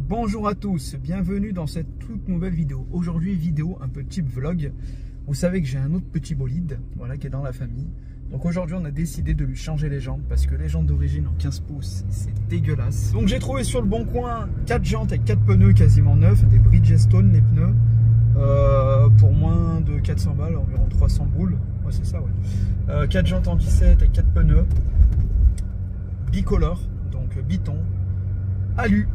Bonjour à tous, bienvenue dans cette toute nouvelle vidéo. Aujourd'hui, vidéo un peu type vlog. Vous savez que j'ai un autre petit bolide, voilà, qui est dans la famille. Donc aujourd'hui, on a décidé de lui changer les jantes parce que les jantes d'origine en 15 pouces, c'est dégueulasse. Donc j'ai trouvé sur le bon coin 4 jantes avec 4 pneus quasiment neufs, des Bridgestone les pneus, pour moins de 400 balles, environ 300 boules. Ouais, c'est ça, ouais. 4 jantes en 17 avec 4 pneus, bicolore, donc biton, alu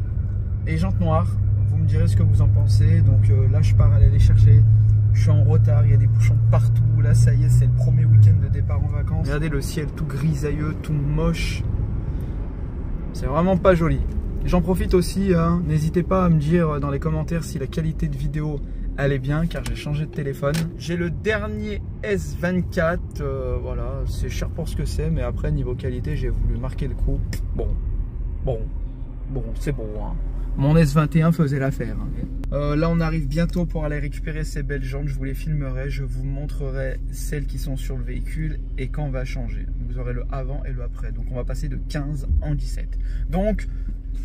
et jantes noires. Vous me direz ce que vous en pensez. Donc là je pars aller les chercher, je suis en retard, il y a des bouchons partout. Là ça y est, c'est le premier week-end de départ en vacances. Regardez le ciel tout grisailleux, tout moche, c'est vraiment pas joli. J'en profite aussi, hein, n'hésitez pas à me dire dans les commentaires si la qualité de vidéo elle est bien, car j'ai changé de téléphone. J'ai le dernier S24, voilà, c'est cher pour ce que c'est, mais après niveau qualité j'ai voulu marquer le coup. Bon, c'est bon, hein. Mon S21 faisait l'affaire. Là, on arrive bientôt pour aller récupérer ces belles jantes. Je vous les filmerai. Je vous montrerai celles qui sont sur le véhicule et quand on va changer. Vous aurez le avant et le après. Donc, on va passer de 15 en 17. Donc,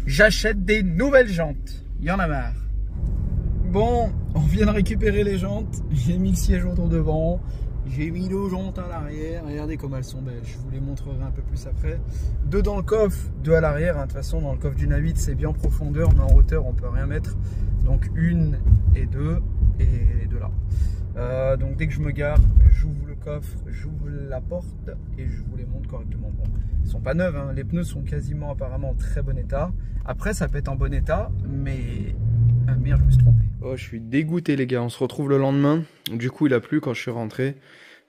j'achète des nouvelles jantes. Il y en a marre. Bon, on vient de récupérer les jantes. J'ai mis le siège autour devant. J'ai mis deux jantes à l'arrière. Regardez comme elles sont belles. Je vous les montrerai un peu plus après. Deux dans le coffre, deux à l'arrière. De toute façon, dans le coffre d'une A8, c'est bien en profondeur, mais en hauteur, on peut rien mettre. Donc une et deux, et les deux là. Donc dès que je me gare, j'ouvre le coffre, j'ouvre la porte et je vous les montre correctement. Bon, ils sont pas neuves, hein. Les pneus sont quasiment apparemment en très bon état. Après, ça peut être en bon état, mais merde, je me suis trompé. Oh, je suis dégoûté les gars, on se retrouve le lendemain. Du coup, il a plu quand je suis rentré.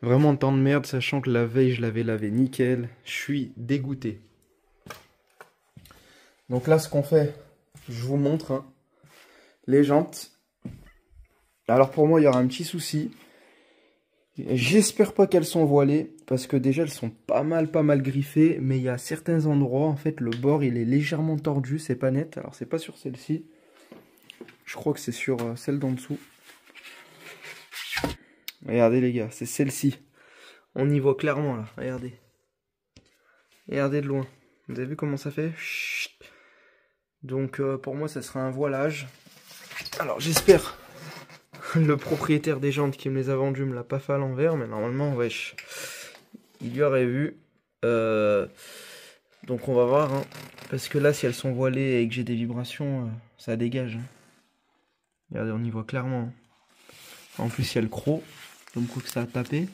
Vraiment temps de merde, sachant que la veille, je l'avais lavé nickel. Je suis dégoûté. Donc là, ce qu'on fait, je vous montre, hein, les jantes. Alors pour moi, il y aura un petit souci. J'espère pas qu'elles sont voilées, parce que déjà, elles sont pas mal griffées. Mais il y a certains endroits, en fait, le bord, il est légèrement tordu, c'est pas net. Alors, c'est pas sur celle-ci. Je crois que c'est sur celle d'en dessous. Regardez les gars, c'est celle-ci. On y voit clairement là, regardez. Regardez de loin. Vous avez vu comment ça fait? Chut. Donc pour moi ça sera un voilage. Alors j'espère le propriétaire des jantes qui me les a vendues me l'a pas fait à l'envers. Mais normalement wesh, il y aurait vu. Donc on va voir, hein. Parce que là si elles sont voilées et que j'ai des vibrations, ça dégage, hein. Regardez, on y voit clairement. En plus, il y a le croc. Comme quoi que ça a tapé.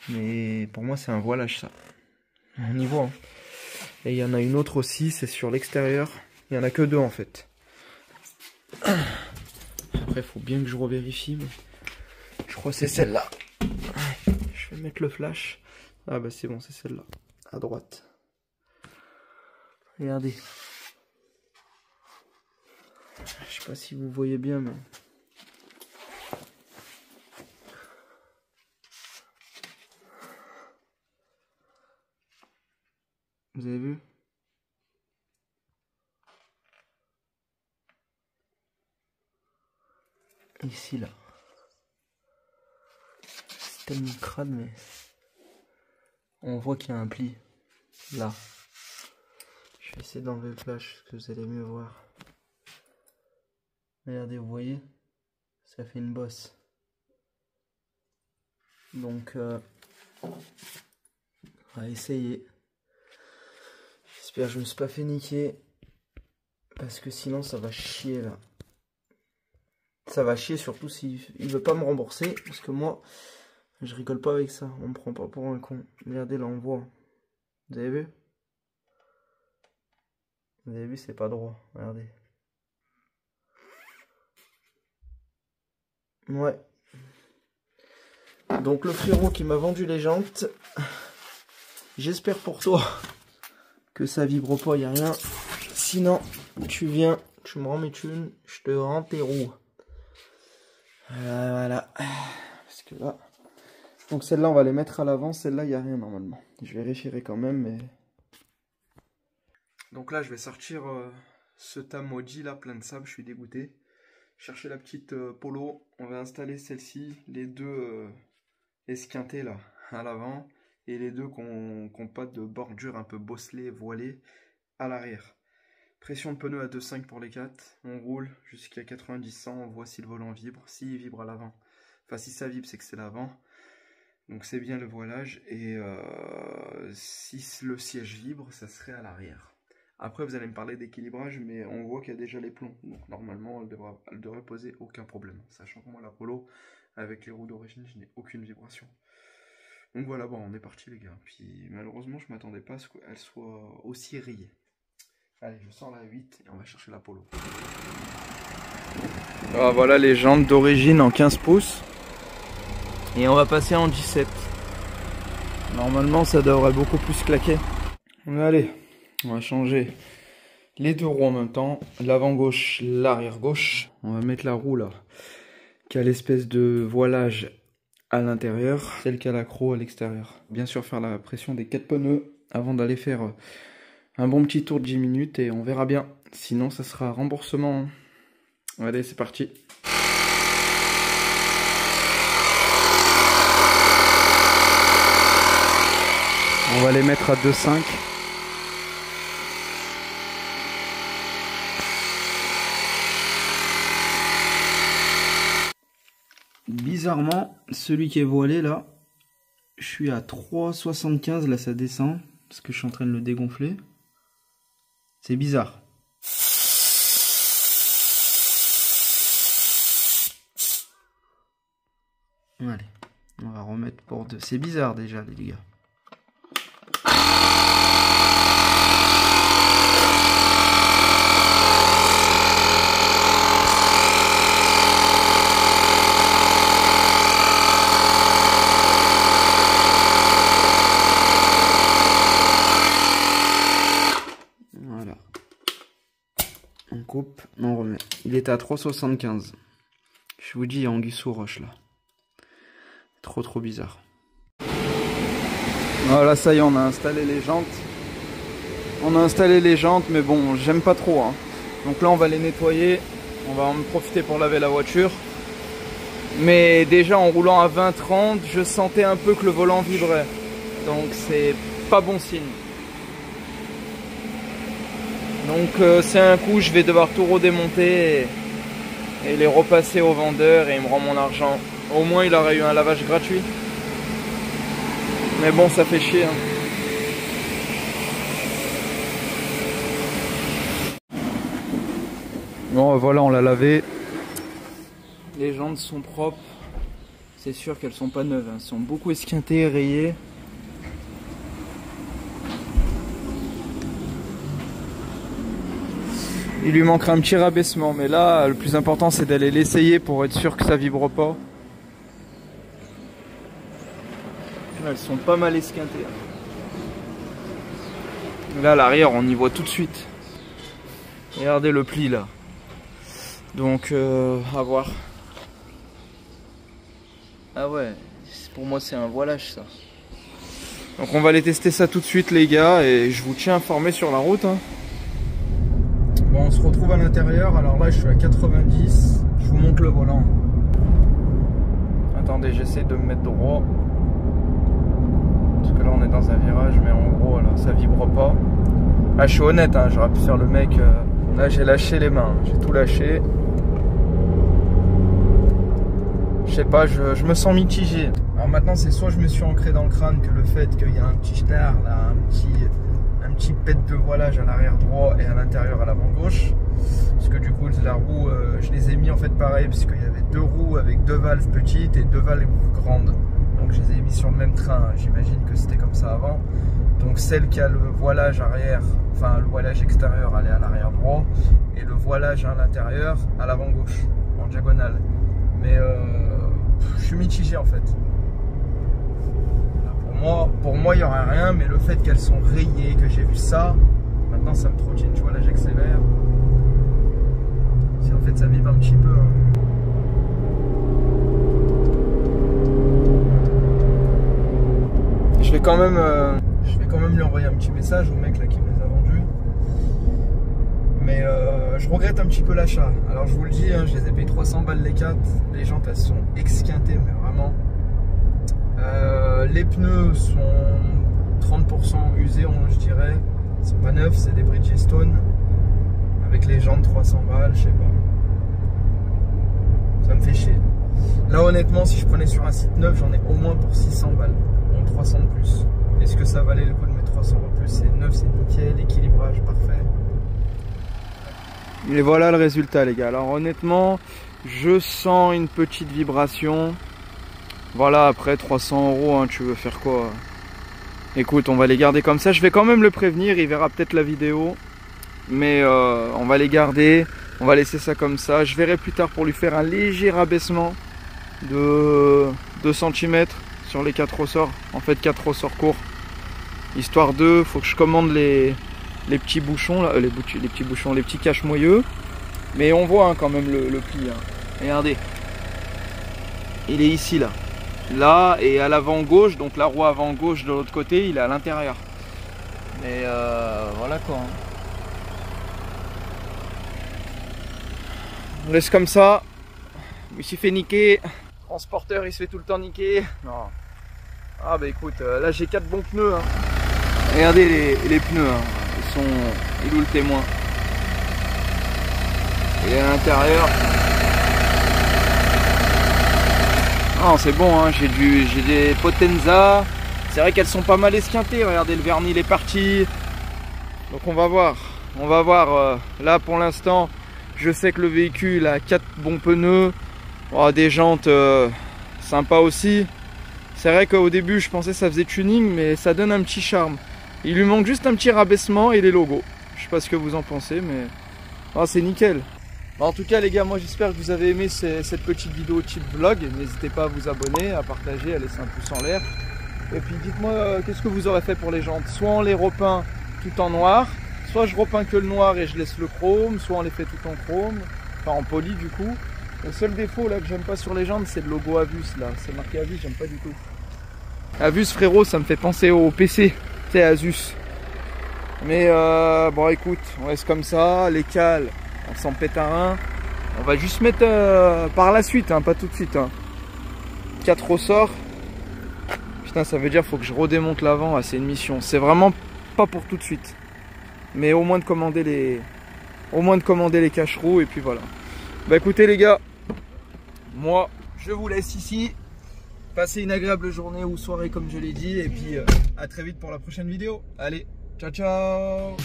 Mais pour moi, c'est un voilage, ça. On y voit. Hein. Et il y en a une autre aussi, c'est sur l'extérieur. Il n'y en a que deux, en fait. Après, il faut bien que je revérifie. Mais je crois que c'est celle-là. Je vais mettre le flash. Ah bah c'est bon, c'est celle-là. À droite. Regardez. Je sais pas si vous voyez bien, mais... Vous avez vu? Ici, là. C'est tellement crade, mais... On voit qu'il y a un pli. Là. Je vais essayer d'enlever le flash, que vous allez mieux voir. Regardez, vous voyez, ça fait une bosse. Donc, on va essayer. J'espère que je me suis pas fait niquer. Parce que sinon, ça va chier là. Ça va chier surtout s'il veut pas me rembourser. Parce que moi, je rigole pas avec ça. On me prend pas pour un con. Regardez, là, on voit. Vous avez vu? Vous avez vu, c'est pas droit. Regardez. Ouais. Donc le frérot qui m'a vendu les jantes, j'espère pour toi que ça vibre pas, y a rien. Sinon, tu viens, tu me rends mes thunes, je te rends tes roues. Voilà. Parce que là... Donc celle-là, on va les mettre à l'avant. Celle-là, il n'y a rien normalement. Je vérifierai quand même, mais... Donc là, je vais sortir ce tamoji là, plein de sable. Je suis dégoûté. Chercher la petite polo. On va installer celle-ci. Les deux esquintés là, à l'avant. Et les deux qui n'ont pas de bordure un peu bosselée, voilée, à l'arrière. Pression de pneu à 2,5 pour les 4. On roule jusqu'à 90-100. On voit si le volant vibre. S'il vibre à l'avant, enfin si ça vibre, c'est que c'est l'avant. Donc c'est bien le voilage. Et si le siège vibre, ça serait à l'arrière. Après, vous allez me parler d'équilibrage, mais on voit qu'il y a déjà les plombs. Donc normalement, elle devrait poser aucun problème. Sachant que moi, la Polo, avec les roues d'origine, je n'ai aucune vibration. Donc voilà, bon, on est parti les gars. Puis malheureusement, je ne m'attendais pas à ce qu'elle soit aussi rayée. Allez, je sors la 8 et on va chercher la Polo. Alors, voilà les jantes d'origine en 15 pouces. Et on va passer en 17. Normalement, ça devrait beaucoup plus claquer. Allez, on va changer les deux roues en même temps. L'avant gauche, l'arrière gauche. On va mettre la roue là, qui a l'espèce de voilage à l'intérieur, celle qui a l'accro à l'extérieur. Bien sûr, faire la pression des 4 pneus avant d'aller faire un bon petit tour de 10 minutes et on verra bien. Sinon, ça sera remboursement. Allez, c'est parti. On va les mettre à 2,5. Bizarrement, celui qui est voilé là, je suis à 3,75, là ça descend, parce que je suis en train de le dégonfler. C'est bizarre. Allez, on va remettre pour 2. C'est bizarre déjà les gars. Voilà. On coupe, on remet. Il était à 3,75. Je vous dis, il y a anguille sous roche là. Trop bizarre. Voilà, ça y est, on a installé les jantes. On a installé les jantes, mais bon, j'aime pas trop. Hein. Donc là, on va les nettoyer. On va en profiter pour laver la voiture. Mais déjà, en roulant à 20-30, je sentais un peu que le volant vibrait. Donc c'est pas bon signe. Donc c'est un coup, je vais devoir tout redémonter et les repasser au vendeur et il me rend mon argent. Au moins il aurait eu un lavage gratuit. Mais bon, ça fait chier. Hein. Bon voilà, on l'a lavé. Les jantes sont propres. C'est sûr qu'elles sont pas neuves. Hein. Elles sont beaucoup esquintées, rayées. Il lui manquera un petit rabaissement, mais là, le plus important, c'est d'aller l'essayer pour être sûr que ça vibre pas. Elles sont pas mal esquintées. Là, à l'arrière, on y voit tout de suite. Regardez le pli, là. Donc, à voir. Ah ouais, pour moi, c'est un voilage, ça. Donc, on va aller tester ça tout de suite, les gars, et je vous tiens informé sur la route, hein. Bon, on se retrouve à l'intérieur. Alors là, je suis à 90. Je vous montre le volant. Attendez, j'essaie de me mettre droit. Parce que là, on est dans un virage. Mais en gros, là, ça vibre pas. Ah, je suis honnête, hein, j'aurais pu faire le mec. Là, j'ai lâché les mains. J'ai tout lâché. Je sais pas, je me sens mitigé. Alors maintenant, c'est soit je me suis ancré dans le crâne que le fait qu'il y a un petit star, là, un petit pet de voilage à l'arrière droit et à l'intérieur à l'avant gauche, parce que du coup la roue je les ai mis en fait pareil, parce qu'il y avait deux roues avec deux valves petites et deux valves grandes, donc je les ai mis sur le même train. J'imagine que c'était comme ça avant. Donc celle qui a le voilage arrière, enfin le voilage extérieur, elle est à l'arrière droit et le voilage à l'intérieur à l'avant gauche en diagonale. Mais je suis mitigé en fait. Pour moi, il n'y aurait rien, mais le fait qu'elles sont rayées, que j'ai vu ça, maintenant ça me trottine, tu vois, là j'accélère. Si en fait ça vibre un petit peu. Hein. Je vais quand même lui envoyer un petit message au mec là qui me les a vendus. Mais je regrette un petit peu l'achat. Alors je vous le dis, hein, je les ai payé 300 balles les 4. Les jantes elles sont exquintées, mais vraiment. Les pneus sont 30% usés, je dirais. C'est pas neuf, c'est des Bridgestone. Avec les jantes 300 balles, je sais pas. Ça me fait chier. Là honnêtement, si je prenais sur un site neuf, j'en ai au moins pour 600 balles. Donc 300 de plus. Est-ce que ça valait le coup de mettre 300 € de plus? C'est neuf, c'est nickel, équilibrage parfait. Et voilà le résultat les gars. Alors honnêtement, je sens une petite vibration. Voilà, après 300 €, hein, tu veux faire quoi? Écoute, on va les garder comme ça. Je vais quand même le prévenir, il verra peut-être la vidéo. Mais on va les garder. On va laisser ça comme ça. Je verrai plus tard pour lui faire un léger rabaissement de 2 cm sur les 4 ressorts. En fait 4 ressorts courts. Histoire de, faut que je commande les petits bouchons, là, les petits cache-moyeux. Mais on voit hein, quand même le pli. Hein. Regardez. Il est ici là. Là et à l'avant gauche, donc la roue avant gauche de l'autre côté, il est à l'intérieur. Mais voilà quoi. Hein. On laisse comme ça. Il s'est fait niquer. Transporteur, il se fait tout le temps niquer. Non. Ah bah écoute, là j'ai 4 bons pneus. Hein. Regardez les pneus. Hein. Ils sont. Il est où le témoin? Et à l'intérieur. Non, c'est bon. Hein. J'ai des Potenza. C'est vrai qu'elles sont pas mal esquintées. Regardez, le vernis il est parti. Donc on va voir. On va voir. Là pour l'instant. Je sais que le véhicule a 4 bons pneus, des jantes sympas aussi. C'est vrai qu'au début je pensais que ça faisait tuning, mais ça donne un petit charme. Il lui manque juste un petit rabaissement et les logos. Je sais pas ce que vous en pensez, mais c'est nickel. En tout cas les gars, moi j'espère que vous avez aimé cette petite vidéo type vlog. N'hésitez pas à vous abonner, à partager, à laisser un pouce en l'air. Et puis dites-moi qu'est-ce que vous aurez fait pour les jantes. Soit on les repeint tout en noir, soit je repeins que le noir et je laisse le chrome, soit on les fait tout en chrome, enfin en poli du coup. Le seul défaut là que j'aime pas sur les jantes, c'est le logo Avus là, c'est marqué Avus, j'aime pas du tout. Avus frérot, ça me fait penser au PC, tu sais Asus. Mais bon écoute, on reste comme ça, les cales, on s'en pète un rein. On va juste mettre par la suite, hein, pas tout de suite. Hein. 4 ressorts. Putain, ça veut dire faut que je redémonte l'avant, c'est une mission. C'est vraiment pas pour tout de suite. Mais au moins de commander les cache-roues et puis voilà. Bah écoutez les gars, moi je vous laisse ici. Passez une agréable journée ou soirée comme je l'ai dit. Et puis à très vite pour la prochaine vidéo. Allez, ciao ciao.